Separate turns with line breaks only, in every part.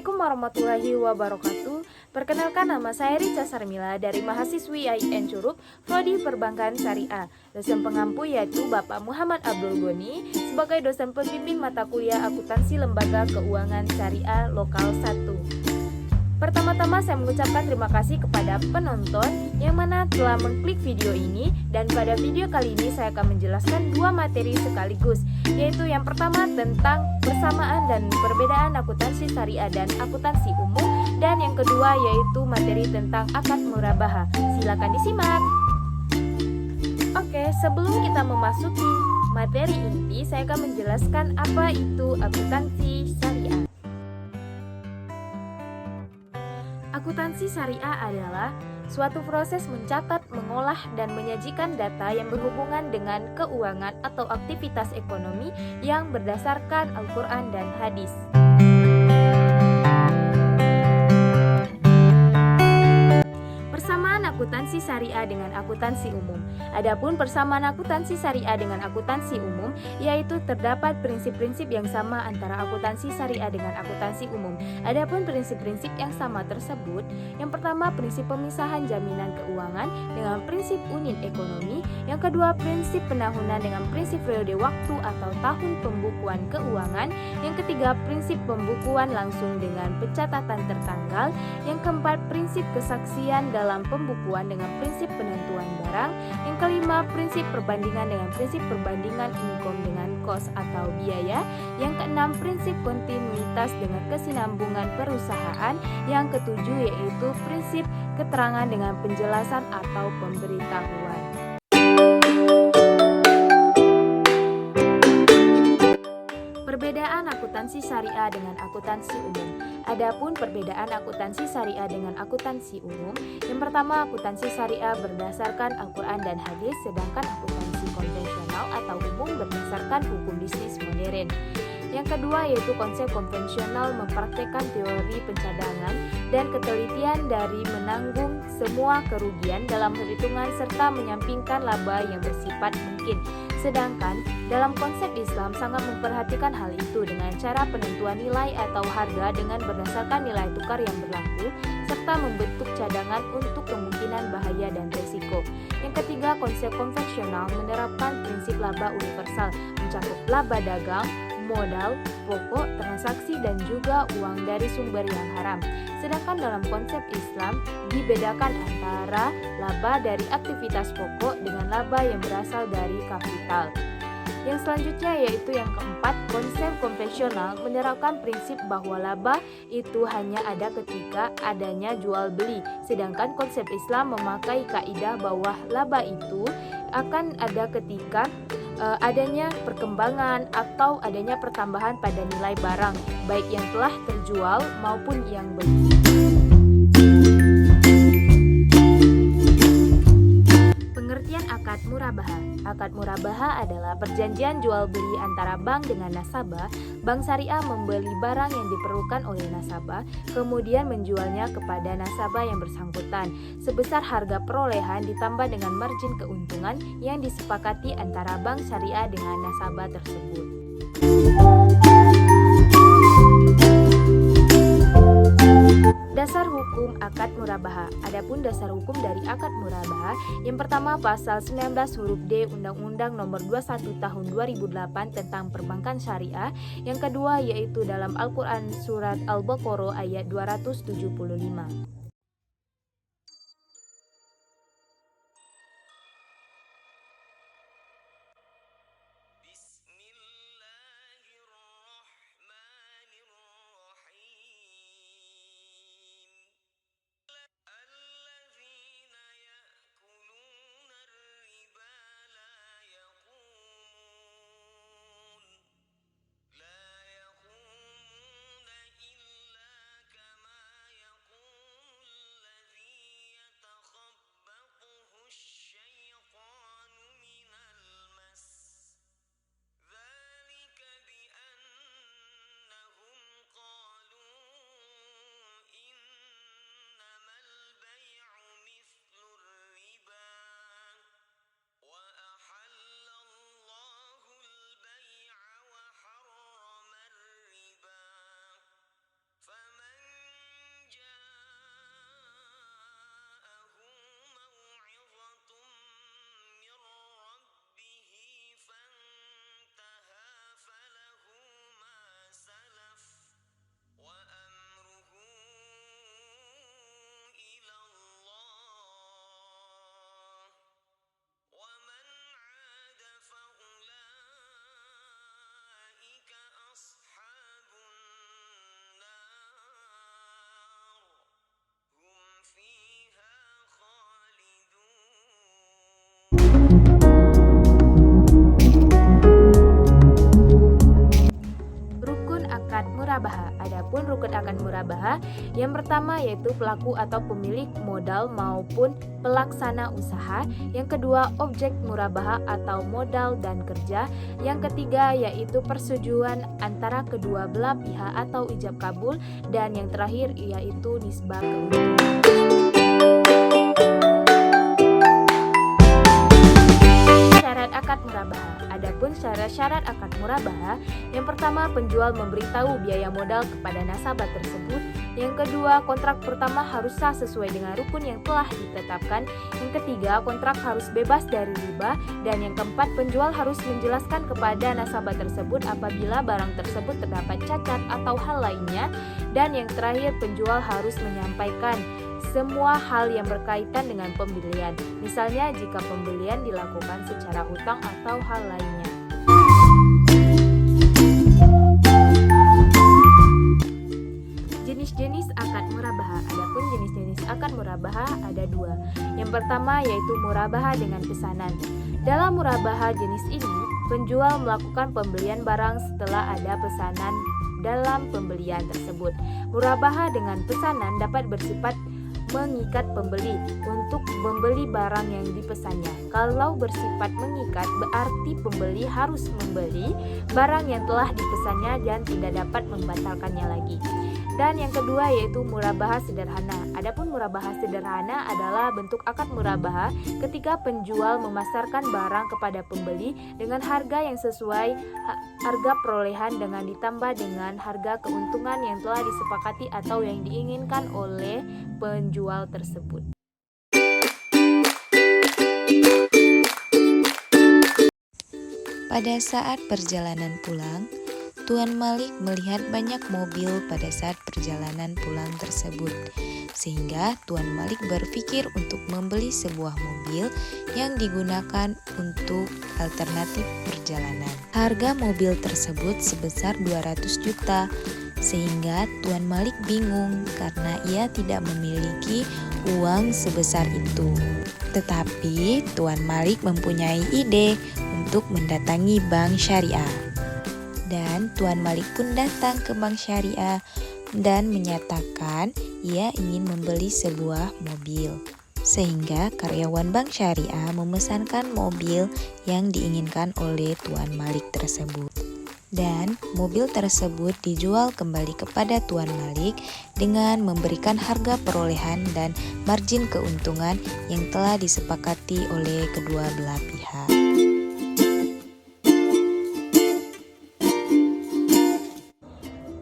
Assalamualaikum warahmatullahi wabarakatuh. Perkenalkan, nama saya Rica Sarmila dari mahasiswi IAIN Curug, Prodi Perbankan Syariah. Dosen pengampu yaitu Bapak Muhammad Abdul Goni sebagai dosen pembimbing mata kuliah akuntansi lembaga keuangan syariah lokal 1. Pertama-tama saya mengucapkan terima kasih kepada penonton yang mana telah mengklik video ini, dan pada video kali ini saya akan menjelaskan dua materi sekaligus, yaitu yang pertama tentang persamaan dan perbedaan akuntansi syariah dan akuntansi umum, dan yang kedua yaitu materi tentang akad murabaha. Silakan disimak. Oke, sebelum kita memasuki materi inti, saya akan menjelaskan apa itu akuntansi syariah. Akuntansi syariah adalah suatu proses mencatat, mengolah, dan menyajikan data yang berhubungan dengan keuangan atau aktivitas ekonomi yang berdasarkan Al-Quran dan hadis. Persamaan akuntansi syariah dengan akuntansi umum. Adapun persamaan akuntansi syariah dengan akuntansi umum yaitu terdapat prinsip-prinsip yang sama antara akuntansi syariah dengan akuntansi umum. Adapun prinsip-prinsip yang sama tersebut, yang pertama prinsip pemisahan jaminan keuangan dengan prinsip unit ekonomi, yang kedua prinsip penahunan dengan prinsip periode waktu atau tahun pembukuan keuangan, yang ketiga prinsip pembukuan langsung dengan pencatatan tertanggal, yang keempat prinsip kesaksian dalam pembukuan dengan prinsip penentuan barang, yang kelima prinsip perbandingan dengan prinsip perbandingan income dengan cost atau biaya, yang keenam prinsip kontinuitas dengan kesinambungan perusahaan, yang ketujuh yaitu prinsip keterangan dengan penjelasan atau pemberitahuan. Perbedaan akuntansi syariah dengan akuntansi umum. Adapun perbedaan akuntansi syariah dengan akuntansi umum, yang pertama akuntansi syariah berdasarkan Al-Quran dan hadis, sedangkan akuntansi konvensional atau umum berdasarkan hukum bisnis modern. Yang kedua yaitu konsep konvensional mempraktekkan teori pencadangan dan ketelitian dari menanggung semua kerugian dalam perhitungan serta menyampingkan laba yang bersifat mungkin. Sedangkan dalam konsep Islam sangat memperhatikan hal itu dengan cara penentuan nilai atau harga dengan berdasarkan nilai tukar yang berlaku serta membentuk cadangan untuk kemungkinan bahaya dan risiko. Yang ketiga, konsep konvensional menerapkan prinsip laba universal mencakup laba dagang, modal, pokok, transaksi, dan juga uang dari sumber yang haram. Sedangkan dalam konsep Islam dibedakan antara laba dari aktivitas pokok dengan laba yang berasal dari kapital. Yang selanjutnya yaitu yang keempat, konsep konvensional menerapkan prinsip bahwa laba itu hanya ada ketika adanya jual beli. Sedangkan konsep Islam memakai kaidah bahwa laba itu akan ada ketika adanya perkembangan atau adanya pertambahan pada nilai barang, baik yang telah terjual maupun yang belum. Pengertian akad murabaha. Akad murabaha adalah perjanjian jual beli antara bank dengan nasabah. Bank syariah membeli barang yang diperlukan oleh nasabah, kemudian menjualnya kepada nasabah yang bersangkutan sebesar harga perolehan ditambah dengan margin keuntungan yang disepakati antara bank syariah dengan nasabah tersebut. Dasar hukum akad murabaha. Adapun dasar hukum dari akad murabaha, yang pertama pasal 19 huruf D Undang-Undang Nomor 21 Tahun 2008 tentang Perbankan Syariah. Yang kedua yaitu dalam Al-Quran Surat Al-Baqarah ayat 275. dengan murabaha. Yang pertama yaitu pelaku atau pemilik modal maupun pelaksana usaha. Yang kedua objek murabaha atau modal dan kerja. Yang ketiga yaitu persetujuan antara kedua belah pihak atau ijab kabul. Dan yang terakhir yaitu nisbah keuntungan. Syarat akad murabaha. Adapun syarat akad murabaha, yang pertama penjual memberitahu biaya modal kepada nasabah tersebut. Yang kedua, kontrak pertama harus sah sesuai dengan rukun yang telah ditetapkan. Yang ketiga, kontrak harus bebas dari riba. Dan yang keempat, penjual harus menjelaskan kepada nasabah tersebut apabila barang tersebut terdapat cacat atau hal lainnya. Dan yang terakhir, penjual harus menyampaikan semua hal yang berkaitan dengan pembelian. Misalnya jika pembelian dilakukan secara hutang atau hal lainnya. Jenis-jenis akad murabaha. Adapun jenis-jenis akad murabaha ada dua. Yang pertama yaitu murabaha dengan pesanan. Dalam murabaha jenis ini, penjual melakukan pembelian barang setelah ada pesanan dalam pembelian tersebut. Murabaha dengan pesanan dapat bersifat mengikat pembeli untuk membeli barang yang dipesannya. Kalau bersifat mengikat berarti pembeli harus membeli barang yang telah dipesannya dan tidak dapat membatalkannya lagi. Dan yang kedua yaitu murabaha sederhana. Adapun murabaha sederhana adalah bentuk akad murabaha ketika penjual memasarkan barang kepada pembeli dengan harga yang sesuai harga perolehan dengan ditambah dengan harga keuntungan yang telah disepakati atau yang diinginkan oleh penjual tersebut.
Pada saat perjalanan pulang, Tuan Malik melihat banyak mobil pada saat perjalanan pulang tersebut, sehingga Tuan Malik berpikir untuk membeli sebuah mobil yang digunakan untuk alternatif perjalanan. Harga mobil tersebut sebesar 200 juta, sehingga Tuan Malik bingung karena ia tidak memiliki uang sebesar itu. Tetapi Tuan Malik mempunyai ide untuk mendatangi bank syariah. Dan Tuan Malik pun datang ke bank syariah dan menyatakan ia ingin membeli sebuah mobil. Sehingga karyawan bank syariah memesankan mobil yang diinginkan oleh Tuan Malik tersebut. Dan mobil tersebut dijual kembali kepada Tuan Malik dengan memberikan harga perolehan dan margin keuntungan yang telah disepakati oleh kedua belah pihak.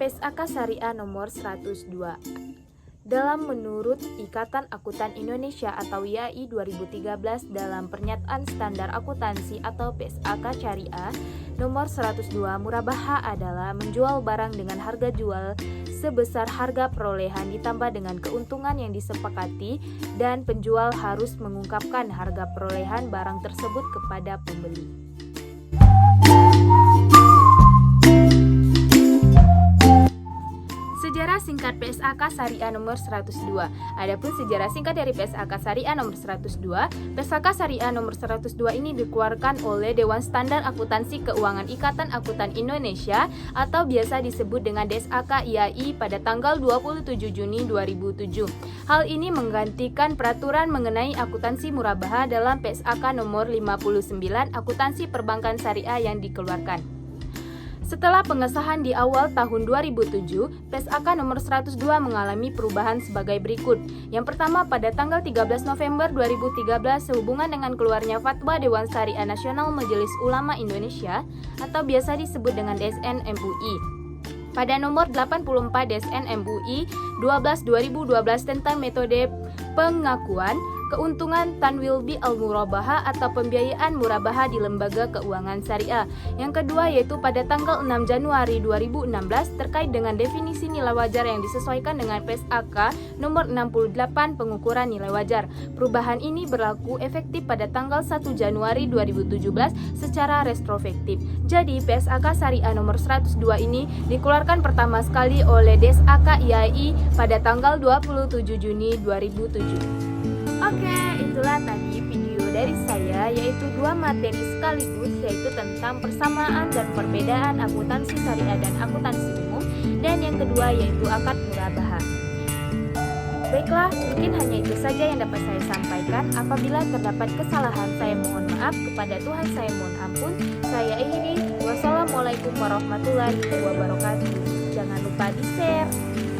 PSAK Syariah nomor 102. Dalam menurut Ikatan Akuntan Indonesia atau IAI 2013 dalam Pernyataan Standar Akuntansi atau PSAK Syariah nomor 102, murabaha adalah menjual barang dengan harga jual sebesar harga perolehan ditambah dengan keuntungan yang disepakati dan penjual harus mengungkapkan harga perolehan barang tersebut kepada pembeli. Sejarah singkat PSAK Syariah nomor 102. Adapun sejarah singkat dari PSAK Syariah nomor 102, PSAK Syariah nomor 102 ini dikeluarkan oleh Dewan Standar Akuntansi Keuangan Ikatan Akuntan Indonesia atau biasa disebut dengan DSAK IAI pada tanggal 27 Juni 2007. Hal ini menggantikan peraturan mengenai akuntansi murabaha dalam PSAK nomor 59 Akuntansi Perbankan Syariah yang dikeluarkan. Setelah pengesahan di awal tahun 2007, PSAK nomor 102 mengalami perubahan sebagai berikut. Yang pertama, pada tanggal 13 November 2013 sehubungan dengan keluarnya Fatwa Dewan Syariah Nasional Majelis Ulama Indonesia atau biasa disebut dengan DSN MUI. Pada nomor 84 DSN MUI 12/2012 tentang metode pengakuan keuntungan tanwilbi al-murabaha atau pembiayaan murabaha di lembaga keuangan syariah. Yang kedua yaitu pada tanggal 6 Januari 2016 terkait dengan definisi nilai wajar yang disesuaikan dengan PSAK nomor 68 pengukuran nilai wajar. Perubahan ini berlaku efektif pada tanggal 1 Januari 2017 secara retrospektif. Jadi PSAK Syariah nomor 102 ini dikeluarkan pertama sekali oleh DSAK IAI pada tanggal 27 Juni 2007. Oke, itulah tadi video dari saya yaitu 2 materi sekaligus yaitu tentang persamaan dan perbedaan akuntansi syariah dan akuntansi umum. dan yang kedua yaitu akad murabahah. Baiklah, mungkin hanya itu saja yang dapat saya sampaikan. Apabila terdapat kesalahan, saya mohon maaf. Kepada Tuhan saya mohon ampun. Saya akhiri. Wassalamualaikum warahmatullahi wabarakatuh. Jangan lupa di-share.